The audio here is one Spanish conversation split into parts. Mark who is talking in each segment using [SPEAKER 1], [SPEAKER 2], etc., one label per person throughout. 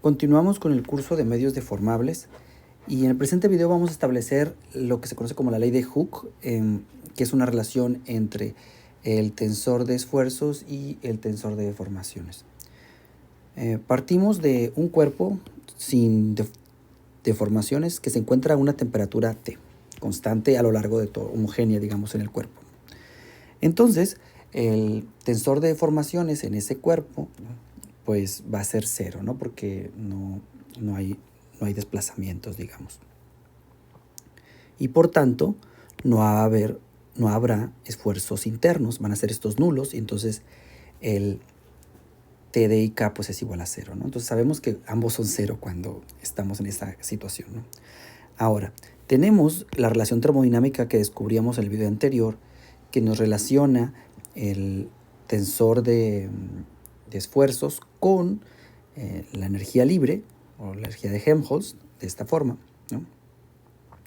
[SPEAKER 1] Continuamos con el curso de medios deformables y en el presente video vamos a establecer lo que se conoce como la ley de Hooke, que es una relación entre el tensor de esfuerzos y el tensor de deformaciones. Partimos de un cuerpo sin deformaciones que se encuentra a una temperatura T, constante a lo largo de todo, homogénea, digamos, en el cuerpo. Entonces, el tensor de deformaciones en ese cuerpo, pues va a ser cero, ¿no? Porque no hay desplazamientos, digamos. Y por tanto, no habrá esfuerzos internos, van a ser estos nulos, y entonces el T de IK pues es igual a cero, ¿no? Entonces sabemos que ambos son cero cuando estamos en esta situación, ¿no? Ahora, tenemos la relación termodinámica que descubríamos en el video anterior, que nos relaciona el tensor de esfuerzos con la energía libre o la energía de Helmholtz de esta forma, ¿no?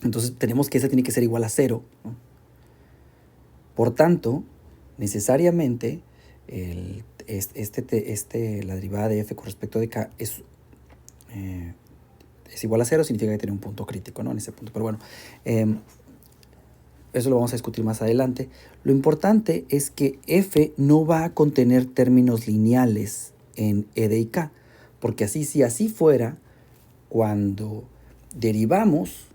[SPEAKER 1] Entonces tenemos que esa tiene que ser igual a cero, ¿no? Por tanto, necesariamente la derivada de f con respecto de k es igual a cero, significa que tiene un punto crítico, ¿no? En ese punto. Pero bueno, eso lo vamos a discutir más adelante. Lo importante es que f no va a contener términos lineales en E de IK, porque si así fuera, cuando derivamos,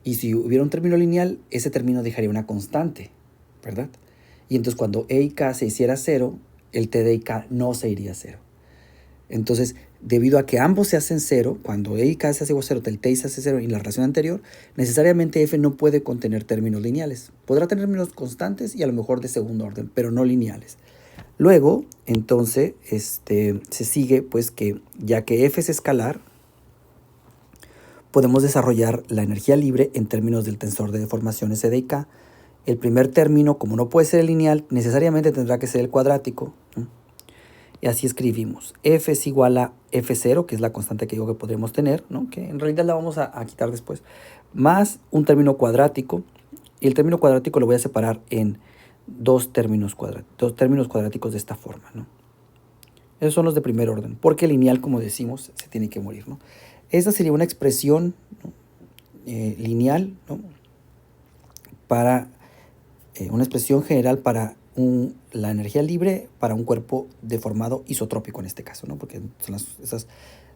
[SPEAKER 1] y si hubiera un término lineal, ese término dejaría una constante, ¿verdad? Y entonces cuando E y K se hiciera cero, el T de IK no se iría a cero. Entonces, debido a que ambos se hacen cero, cuando E y K se hace igual a cero, el T se hace cero en la relación anterior, necesariamente F no puede contener términos lineales. Podrá tener términos constantes y a lo mejor de segundo orden, pero no lineales. Luego, entonces, se sigue pues que ya que F es escalar, podemos desarrollar la energía libre en términos del tensor de deformaciones E de IK. El primer término, como no puede ser el lineal, necesariamente tendrá que ser el cuadrático, ¿no? Y así escribimos. F es igual a F0, que es la constante que digo que podremos tener, ¿no? Que en realidad la vamos a quitar después, más un término cuadrático. Y el término cuadrático lo voy a separar en dos términos cuadráticos de esta forma, ¿no? Esos son los de primer orden, porque lineal, como decimos, se tiene que morir, ¿no? Esta sería una expresión, ¿no? Lineal, ¿no? Para una expresión general para la energía libre para un cuerpo deformado isotrópico en este caso, ¿no? Porque esas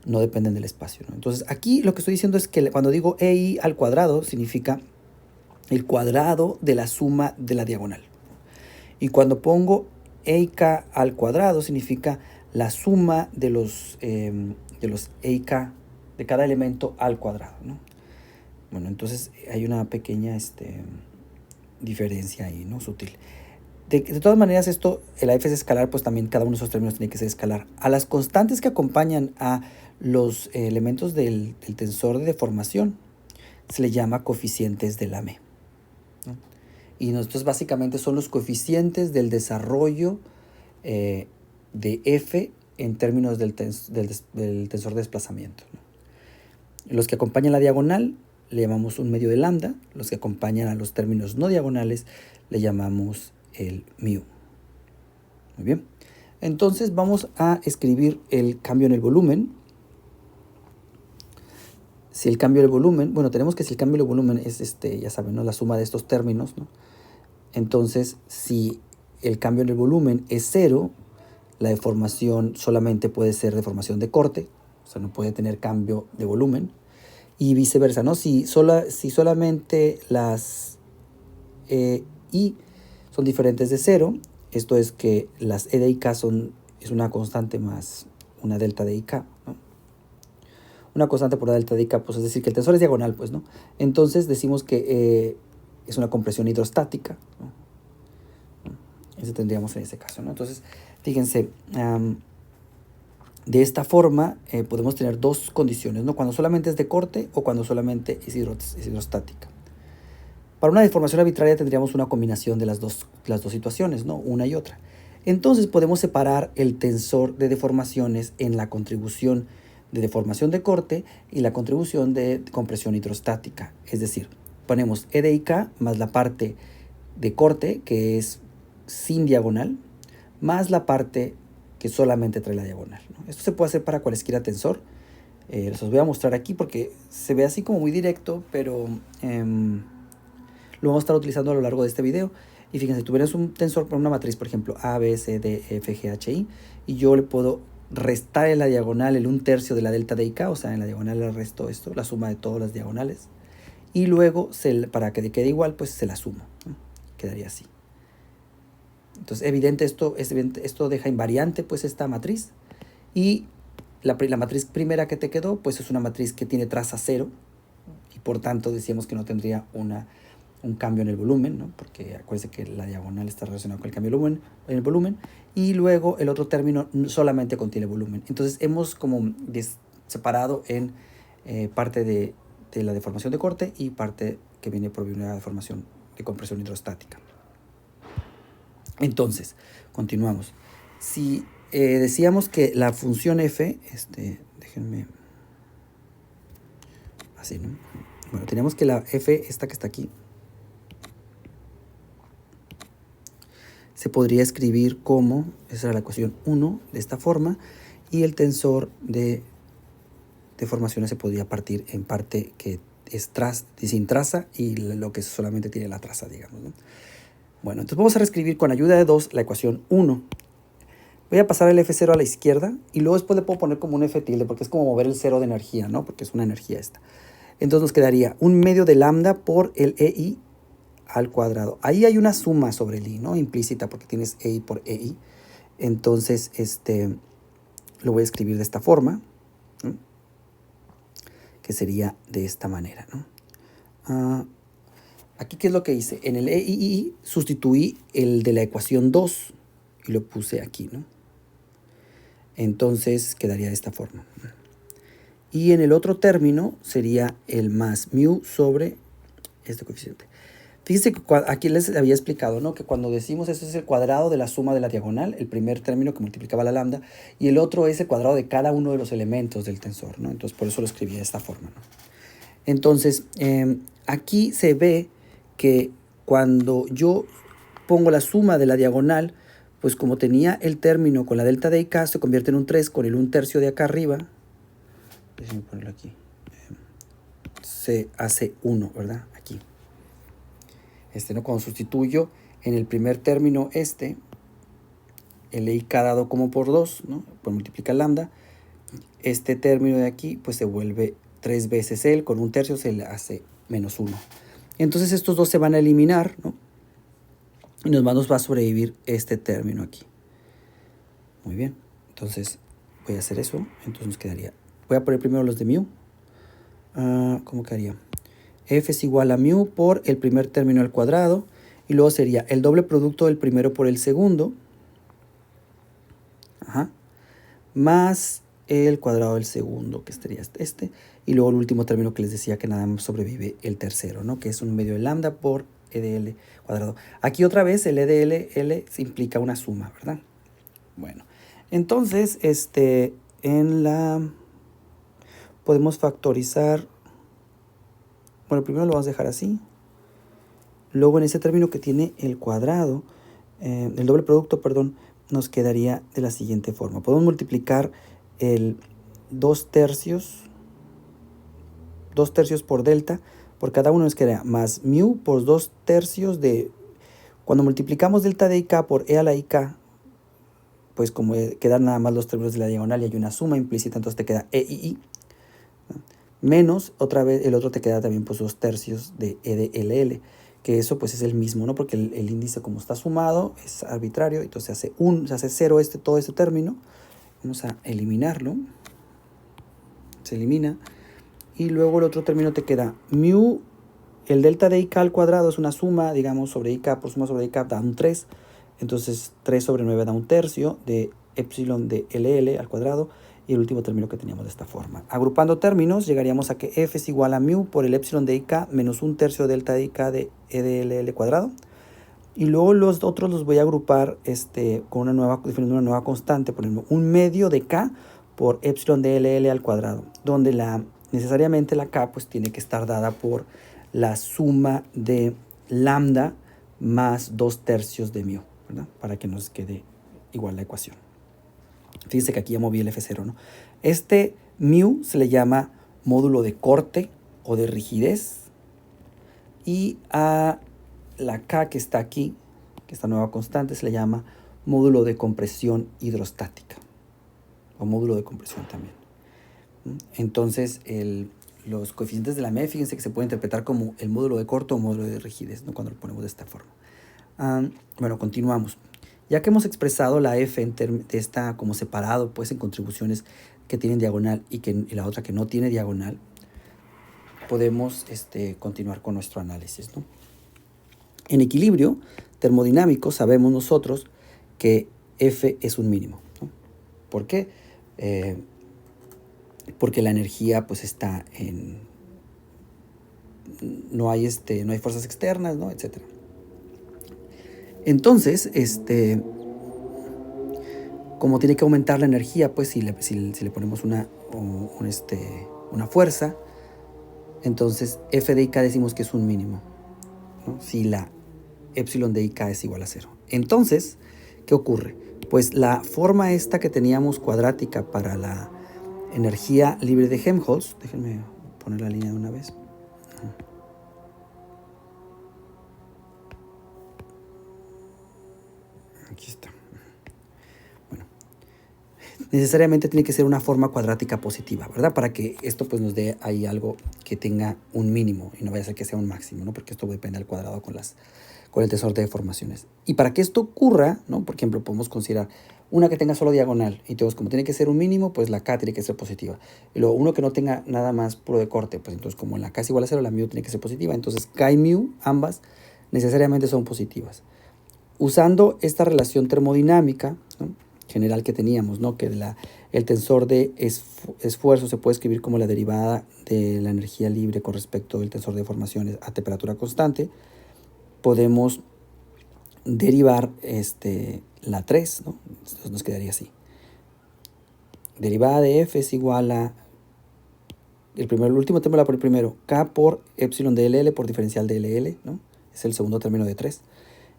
[SPEAKER 1] no dependen del espacio, ¿no? Entonces aquí lo que estoy diciendo es que cuando digo EI al cuadrado significa el cuadrado de la suma de la diagonal. Y cuando pongo EIK al cuadrado significa la suma de los EIK de cada elemento al cuadrado, ¿no? Bueno, entonces hay una pequeña diferencia ahí, ¿no? Sutil. De todas maneras, la f es escalar, pues también cada uno de esos términos tiene que ser escalar. A las constantes que acompañan a los elementos del tensor de deformación se le llama coeficientes de Lamé, ¿no? Y nosotros básicamente son los coeficientes del desarrollo de f en términos del tensor de desplazamiento, ¿no? Los que acompañan la diagonal le llamamos un medio de lambda. Los que acompañan a los términos no diagonales le llamamos el mu. Muy bien. Entonces vamos a escribir el cambio en el volumen. Si el cambio del volumen, bueno, tenemos que si el cambio del volumen es, ya saben, ¿no? La suma de estos términos, ¿no? Entonces, si el cambio en el volumen es cero, la deformación solamente puede ser deformación de corte, o sea, no puede tener cambio de volumen. Y viceversa, ¿no? Si solamente las I son diferentes de cero, esto es que las E de IK es una constante más una delta de IK, ¿no? Una constante por la delta de IK, pues es decir, que el tensor es diagonal, pues, ¿no? Entonces decimos que es una compresión hidrostática, ¿no? Eso tendríamos en ese caso, ¿no? Entonces, fíjense, de esta forma podemos tener dos condiciones, ¿no? Cuando solamente es de corte o cuando solamente es hidrostática. Para una deformación arbitraria tendríamos una combinación de las dos situaciones, ¿no? Una y otra. Entonces podemos separar el tensor de deformaciones en la contribución de deformación de corte y la contribución de compresión hidrostática. Es decir, ponemos E de IK más la parte de corte, que es sin diagonal, más la parte que solamente trae la diagonal, ¿no? Esto se puede hacer para cualesquiera tensor. Les voy a mostrar aquí porque se ve así como muy directo, pero lo vamos a estar utilizando a lo largo de este video. Y fíjense, tuvieras un tensor por una matriz, por ejemplo, A, B, C, D, E, F, G, H, I, y yo le puedo restar en la diagonal el 1/3 de la delta de IK, o sea, en la diagonal le resto esto, la suma de todas las diagonales, y luego, para que quede igual, pues se la sumo, ¿no? Quedaría así. Entonces, esto deja invariante, pues, esta matriz, y la matriz primera que te quedó, pues, es una matriz que tiene traza 0, y por tanto decíamos que no tendría un cambio en el volumen, ¿no? Porque acuérdense que la diagonal está relacionada con el cambio en el volumen, y luego el otro término solamente contiene volumen. Entonces hemos como separado en parte de la deformación de corte y parte que viene por una deformación de compresión hidrostática. Entonces, continuamos. Si decíamos que la función f, déjenme, así, ¿no? Bueno, teníamos que la f, esta que está aquí, se podría escribir como, esa era la ecuación 1, de esta forma, y el tensor de deformaciones se podría partir en parte que es sin traza y lo que solamente tiene la traza, digamos, ¿no? Bueno, entonces vamos a reescribir con ayuda de 2 la ecuación 1. Voy a pasar el F0 a la izquierda y luego después le puedo poner como un F tilde porque es como mover el cero de energía, ¿no? Porque es una energía esta. Entonces nos quedaría 1/2 de lambda por el EI al cuadrado. Ahí hay una suma sobre el I, ¿no? Implícita porque tienes EI por EI. Entonces, lo voy a escribir de esta forma, ¿no? Que sería de esta manera, ¿no? Aquí, ¿qué es lo que hice? En el EI sustituí el de la ecuación 2 y lo puse aquí, ¿no? Entonces quedaría de esta forma. Y en el otro término sería el más mu sobre este coeficiente. Fíjense que aquí les había explicado, ¿no? Que cuando decimos eso es el cuadrado de la suma de la diagonal, el primer término que multiplicaba la lambda, y el otro es el cuadrado de cada uno de los elementos del tensor, ¿no? Entonces por eso lo escribí de esta forma, ¿no? Entonces, aquí se ve que cuando yo pongo la suma de la diagonal, pues como tenía el término con la delta de IK, se convierte en un 3 con el 1/3 de acá arriba. Déjenme ponerlo aquí. Se hace 1, ¿verdad? Aquí. ¿No? Cuando sustituyo en el primer término el IK dado como por 2, ¿no? Pues multiplica lambda. Este término de aquí, pues se vuelve 3 veces él, con 1/3 se le hace -1. Entonces estos dos se van a eliminar, ¿no? Y nos va a sobrevivir este término aquí. Muy bien, entonces voy a hacer eso. Entonces nos quedaría, voy a poner primero los de mu. ¿Cómo quedaría? F es igual a mu por el primer término al cuadrado, y luego sería el doble producto del primero por el segundo, más el cuadrado del segundo, que sería y luego el último término que les decía que nada más sobrevive el tercero, ¿no? Que es 1/2 de lambda por EDL cuadrado. Aquí otra vez el EDL se implica una suma, ¿verdad? Bueno, entonces, podemos factorizar. Bueno, primero lo vamos a dejar así. Luego en ese término que tiene el cuadrado, el doble producto, perdón, nos quedaría de la siguiente forma. Podemos multiplicar el 2/3 por delta, por cada uno nos queda más mu por 2/3 de... Cuando multiplicamos delta de IK por E a la IK, pues como quedan nada más los términos de la diagonal y hay una suma implícita, entonces te queda EII, ¿no? Menos, otra vez, el otro te queda también pues 2/3 de EDLL, que eso pues es el mismo, ¿no? Porque el índice como está sumado es arbitrario, entonces se hace 0 todo este término. Vamos a eliminarlo. Se elimina. Y luego el otro término te queda mu, el delta de IK al cuadrado es una suma, digamos, sobre IK por suma sobre IK da un 3. Entonces 3 sobre 9 da 1/3 de epsilon de LL al cuadrado. Y el último término que teníamos de esta forma. Agrupando términos, llegaríamos a que F es igual a mu por el epsilon de IK menos 1/3 delta de IK de EDLL cuadrado. Y luego los otros los voy a agrupar definiendo una nueva constante, por ejemplo, 1/2 de K por epsilon de LL al cuadrado, donde necesariamente la K pues tiene que estar dada por la suma de lambda más 2/3 de mu, ¿verdad? Para que nos quede igual la ecuación. Fíjense que aquí ya moví el F0, ¿no? Mu se le llama módulo de corte o de rigidez. Y a la K que está aquí, que esta nueva constante, se le llama módulo de compresión hidrostática. O módulo de compresión también. Entonces, los coeficientes de la ME, fíjense que se puede interpretar como el módulo de corte o módulo de rigidez, ¿no? Cuando lo ponemos de esta forma. Bueno, continuamos. Ya que hemos expresado la F está como separado, pues en contribuciones que tienen diagonal y la otra que no tiene diagonal, podemos continuar con nuestro análisis, ¿no? En equilibrio termodinámico sabemos nosotros que F es un mínimo, ¿no? ¿Por qué? Porque la energía pues está en... No hay fuerzas externas, ¿no? Etcétera. Entonces, como tiene que aumentar la energía, pues si le ponemos una fuerza, entonces F de IK decimos que es un mínimo, ¿no? Si la epsilon de IK es igual a 0. Entonces, ¿qué ocurre? Pues la forma esta que teníamos cuadrática para la energía libre de Helmholtz, déjenme poner la línea de una vez. Aquí está. Bueno, necesariamente tiene que ser una forma cuadrática positiva, ¿verdad? Para que esto pues nos dé ahí algo que tenga un mínimo y no vaya a ser que sea un máximo, ¿no? Porque esto depende del cuadrado con el tensor de deformaciones. Y para que esto ocurra, ¿no? Por ejemplo, podemos considerar una que tenga solo diagonal. Y entonces, como tiene que ser un mínimo, pues la K tiene que ser positiva. Y luego uno que no tenga nada más puro de corte, pues entonces como la K es igual a 0, la mu tiene que ser positiva. Entonces K y mu, ambas, necesariamente son positivas. Usando esta relación termodinámica, ¿no? General que teníamos, ¿no? Que el tensor de esfuerzo se puede escribir como la derivada de la energía libre con respecto del tensor de deformaciones a temperatura constante. Podemos derivar la 3, ¿no? Entonces nos quedaría así. Derivada de F es igual a el último término por el primero, K por epsilon de LL por diferencial de LL, ¿no? Es el segundo término de 3.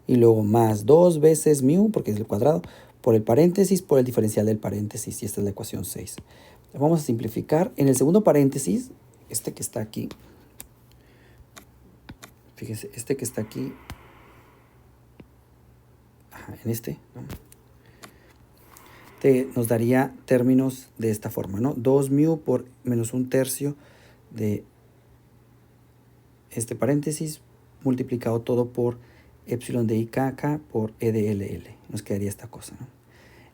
[SPEAKER 1] Y luego más 2 veces mu, porque es el cuadrado, por el paréntesis, por el diferencial del paréntesis, y esta es la ecuación 6. Vamos a simplificar. En el segundo paréntesis, que está aquí, fíjense, que está aquí, ¿no? Nos daría términos de esta forma, ¿no? 2 mu por menos 1/3 de este paréntesis multiplicado todo por epsilon de IKK por E de LL. Nos quedaría esta cosa, ¿no?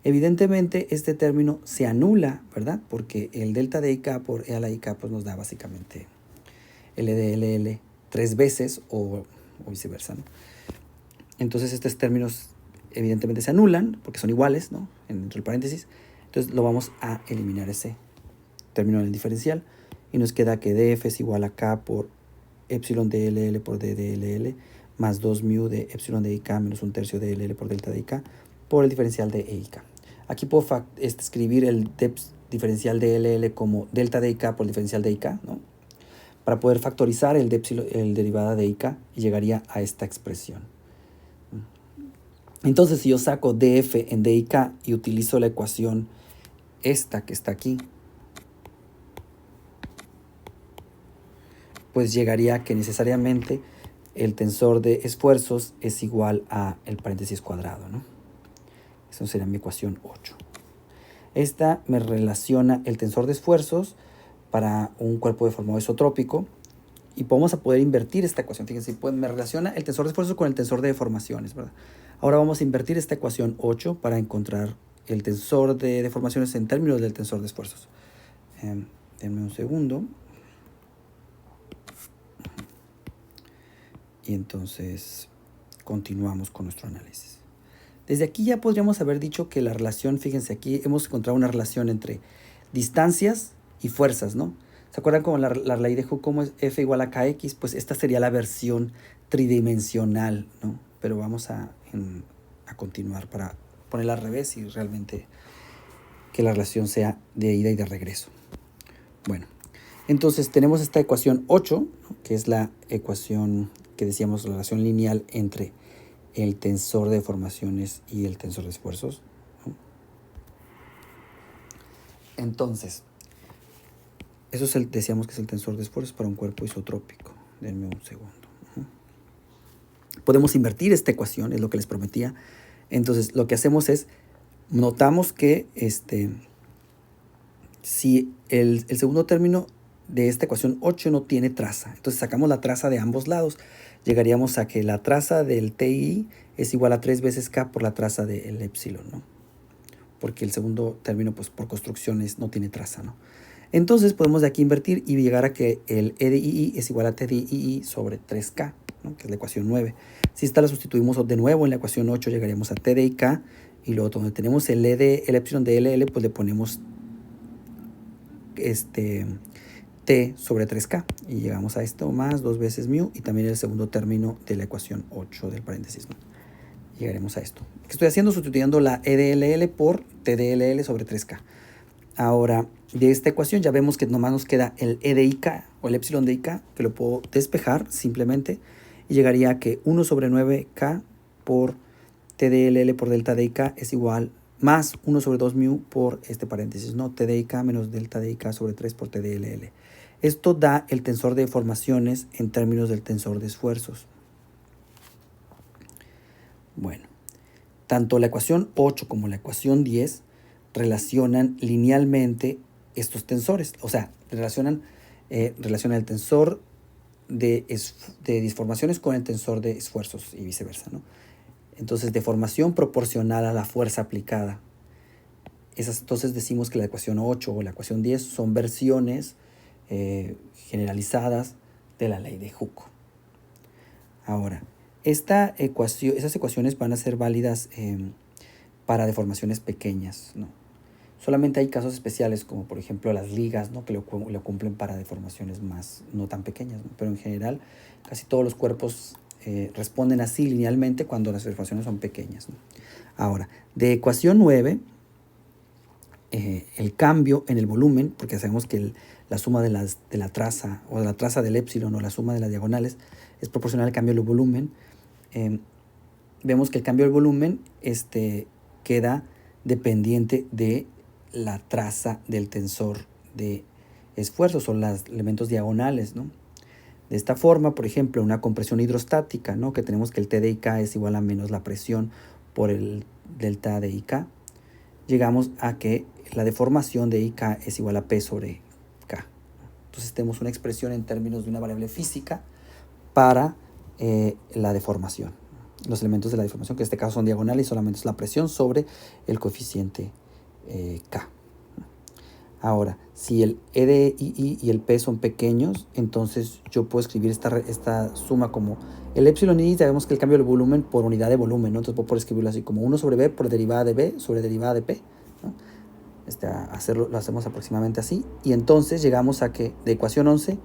[SPEAKER 1] Evidentemente este término se anula, ¿verdad? Porque el delta de IK por E a la IK pues nos da básicamente L de LL 3 veces o viceversa, ¿no? Entonces estos términos evidentemente se anulan porque son iguales, ¿no? Dentro del paréntesis. Entonces lo vamos a eliminar ese término en el diferencial y nos queda que df es igual a k por epsilon de LL por d de LL más 2 mu de epsilon de IK menos 1/3 de LL por delta de IK por el diferencial de EIK. Aquí puedo escribir el diferencial de LL como delta de IK por el diferencial de IK, ¿no? Para poder factorizar el derivada de IK y llegaría a esta expresión. Entonces, si yo saco df en DIK y utilizo la ecuación esta que está aquí, pues llegaría a que necesariamente el tensor de esfuerzos es igual a el paréntesis cuadrado, ¿no? Esa sería mi ecuación 8. Esta me relaciona el tensor de esfuerzos para un cuerpo deformado isotrópico y vamos a poder invertir esta ecuación. Fíjense, pues me relaciona el tensor de esfuerzos con el tensor de deformaciones, ¿verdad? Ahora vamos a invertir esta ecuación 8 para encontrar el tensor de deformaciones en términos del tensor de esfuerzos. Denme un segundo. Y entonces continuamos con nuestro análisis. Desde aquí ya podríamos haber dicho que la relación, fíjense aquí, hemos encontrado una relación entre distancias y fuerzas, ¿no? ¿Se acuerdan como la ley de Hooke, cómo es F igual a KX? Pues esta sería la versión tridimensional, ¿no? Pero vamos a continuar para ponerla al revés y realmente que la relación sea de ida y de regreso. Bueno, entonces tenemos esta ecuación 8, ¿no? Que es la ecuación que decíamos, la relación lineal entre el tensor de deformaciones y el tensor de esfuerzos, ¿no? Entonces, Eso decíamos que es el tensor de esfuerzos para un cuerpo isotrópico. Denme un segundo. Podemos invertir esta ecuación, es lo que les prometía. Entonces, lo que hacemos es, notamos que si el segundo término de esta ecuación 8 no tiene traza, entonces sacamos la traza de ambos lados, llegaríamos a que la traza del TI es igual a 3 veces K por la traza del epsilon, ¿no? Porque el segundo término, pues por construcciones, no tiene traza, ¿no? Entonces podemos de aquí invertir y llegar a que el E de II es igual a T de II sobre 3K, ¿no? Que es la ecuación 9. Si esta la sustituimos de nuevo en la ecuación 8, llegaríamos a T de IK, y luego donde tenemos el epsilon de LL, pues le ponemos T sobre 3K, y llegamos a esto más 2 veces mu, y también el segundo término de la ecuación 8 del paréntesis, ¿no? Llegaremos a esto. ¿Qué estoy haciendo? Sustituyendo la E de LL por T de LL sobre 3K. Ahora, de esta ecuación ya vemos que nomás nos queda el E de IK o el epsilon de IK, que lo puedo despejar simplemente, y llegaría a que 1 sobre 9K por T de LL por delta de IK es igual más 1 sobre 2 mu por este paréntesis, ¿no? T de IK menos delta de IK sobre 3 por T de LL. Esto da el tensor de deformaciones en términos del tensor de esfuerzos. Bueno, tanto la ecuación 8 como la ecuación 10 relacionan linealmente estos tensores, o sea, relacionan el tensor de deformaciones con el tensor de esfuerzos y viceversa, ¿no? Entonces, deformación proporcional a la fuerza aplicada. Entonces decimos que la ecuación 8 o la ecuación 10 son versiones generalizadas de la ley de Hooke. Ahora, esas ecuaciones van a ser válidas para deformaciones pequeñas, ¿no? Solamente hay casos especiales, como por ejemplo las ligas, ¿no? Que lo cumplen para deformaciones más no tan pequeñas, ¿no? Pero en general casi todos los cuerpos responden así linealmente cuando las deformaciones son pequeñas, ¿no? Ahora, de ecuación 9, el cambio en el volumen, porque sabemos que la suma de la traza o de la traza del epsilon o la suma de las diagonales es proporcional al cambio del volumen. Vemos que el cambio del volumen queda dependiente de la traza del tensor de esfuerzos o los elementos diagonales, ¿no? De esta forma, por ejemplo, una compresión hidrostática, ¿no? Que tenemos que el T de IK es igual a menos la presión por el delta de IK, llegamos a que la deformación de IK es igual a P sobre K. Entonces tenemos una expresión en términos de una variable física para la deformación. Los elementos de la deformación, que en este caso son diagonales, y solamente es la presión sobre el coeficiente K. Ahora, si el E de II y el P son pequeños, entonces yo puedo escribir esta suma como el epsilon I. Sabemos que el cambio del volumen por unidad de volumen, ¿no? Entonces puedo escribirlo así como 1 sobre B por derivada de B sobre derivada de P, ¿no? Lo hacemos aproximadamente así. Y entonces llegamos a que de ecuación 11,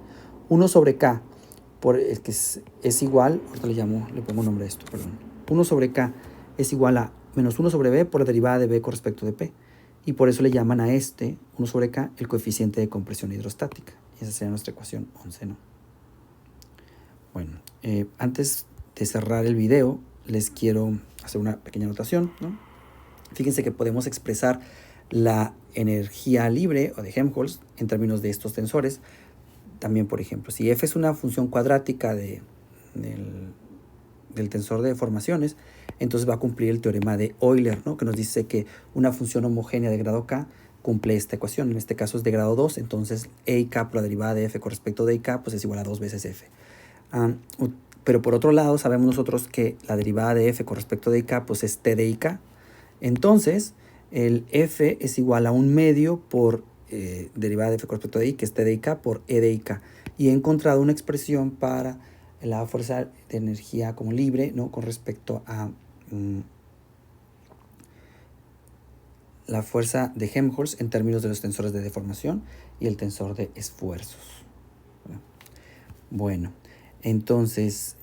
[SPEAKER 1] 1 sobre K por el que es igual, ahorita le pongo un nombre a esto, perdón. 1 sobre K es igual a menos 1 sobre B por la derivada de B con respecto de P. Y por eso le llaman a 1 sobre K, el coeficiente de compresión hidrostática. Y esa sería nuestra ecuación 11, ¿no? Bueno, antes de cerrar el video, les quiero hacer una pequeña anotación, ¿no? Fíjense que podemos expresar la energía libre o de Helmholtz en términos de estos tensores. También, por ejemplo, si f es una función cuadrática del tensor de deformaciones, entonces va a cumplir el teorema de Euler, ¿no? Que nos dice que una función homogénea de grado K cumple esta ecuación. En este caso es de grado 2, entonces E y K por la derivada de f con respecto de IK pues es igual a 2 veces f. Pero por otro lado sabemos nosotros que la derivada de f con respecto de IK pues es t de IK. Entonces el f es igual a 1 medio por derivada de f con respecto de i, que es t de IK por e de IK. Y he encontrado una expresión para la fuerza de energía como libre, ¿no? Con respecto a la fuerza de Helmholtz en términos de los tensores de deformación y el tensor de esfuerzos. Bueno, entonces,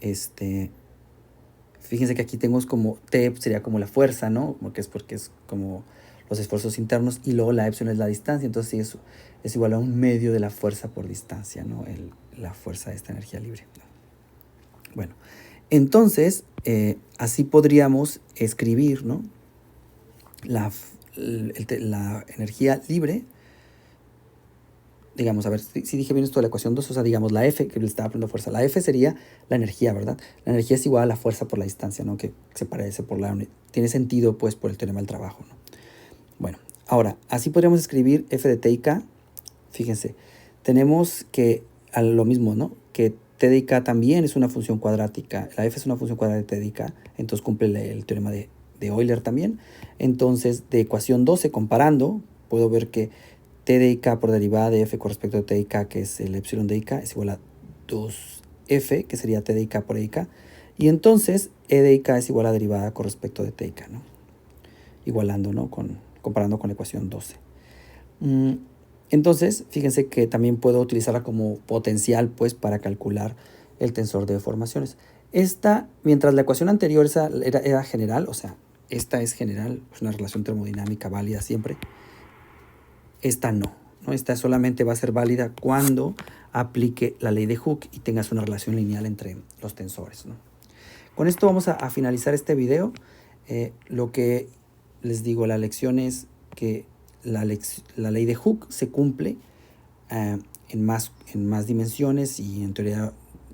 [SPEAKER 1] fíjense que aquí tenemos como T sería como la fuerza, ¿no? Porque es como los esfuerzos internos, y luego la epsilon es la distancia, entonces sí, es igual a 1 medio de la fuerza por distancia, ¿no? La fuerza de esta energía libre. Bueno, entonces así podríamos escribir, ¿no? La energía libre digamos, a ver si dije bien esto de la ecuación 2, o sea, digamos, la F, que le estaba poniendo fuerza, la F sería la energía, ¿verdad? La energía es igual a la fuerza por la distancia, ¿no? Que se parece por la unidad. Tiene sentido, pues, por el teorema del trabajo, ¿no? Bueno, ahora, así podríamos escribir F de T y K. Fíjense, tenemos que, a lo mismo, ¿no? Que T de K también es una función cuadrática. La F es una función cuadrática de T de K, entonces cumple el teorema de Euler también. Entonces, de ecuación 12, comparando, puedo ver que T de K por derivada de F con respecto a T de K, que es el epsilon de K, es igual a 2F, que sería T de K por K. Y entonces, E de K es igual a derivada con respecto de T de K, ¿no? Igualando, ¿no? Comparando con la ecuación 12. Entonces, fíjense que también puedo utilizarla como potencial, pues, para calcular el tensor de deformaciones. Esta, mientras la ecuación anterior era general, o sea, esta es general, es una relación termodinámica válida siempre. Esta no, ¿no? Esta solamente va a ser válida cuando aplique la ley de Hooke y tengas una relación lineal entre los tensores, ¿no? Con esto vamos a finalizar este video. Lo que les digo, la lección es que la ley de Hooke se cumple en más dimensiones y en teoría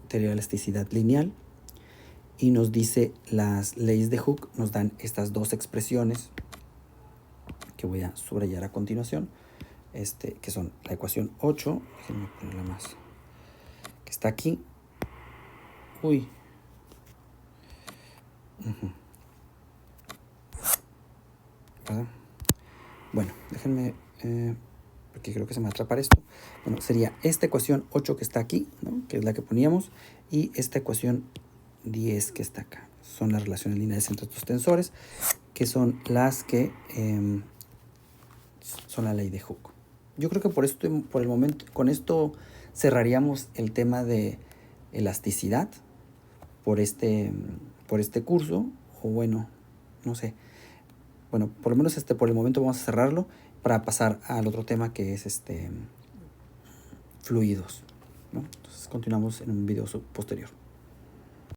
[SPEAKER 1] de elasticidad lineal. Y nos dice las leyes de Hooke, nos dan estas dos expresiones que voy a subrayar a continuación, que son la ecuación 8, déjenme ponerla más, que está aquí. Uy. ¿Verdad? Bueno, déjenme, porque creo que se me va a atrapar esto. Bueno, sería esta ecuación 8 que está aquí, ¿no? Que es la que poníamos, y esta ecuación 10 que está acá. Son las relaciones lineales entre estos tensores, que son las que son la ley de Hooke. Yo creo que por el momento, con esto cerraríamos el tema de elasticidad por este curso, o bueno, no sé. Bueno, por lo menos por el momento vamos a cerrarlo para pasar al otro tema, que es fluidos, ¿no? Entonces continuamos en un video posterior.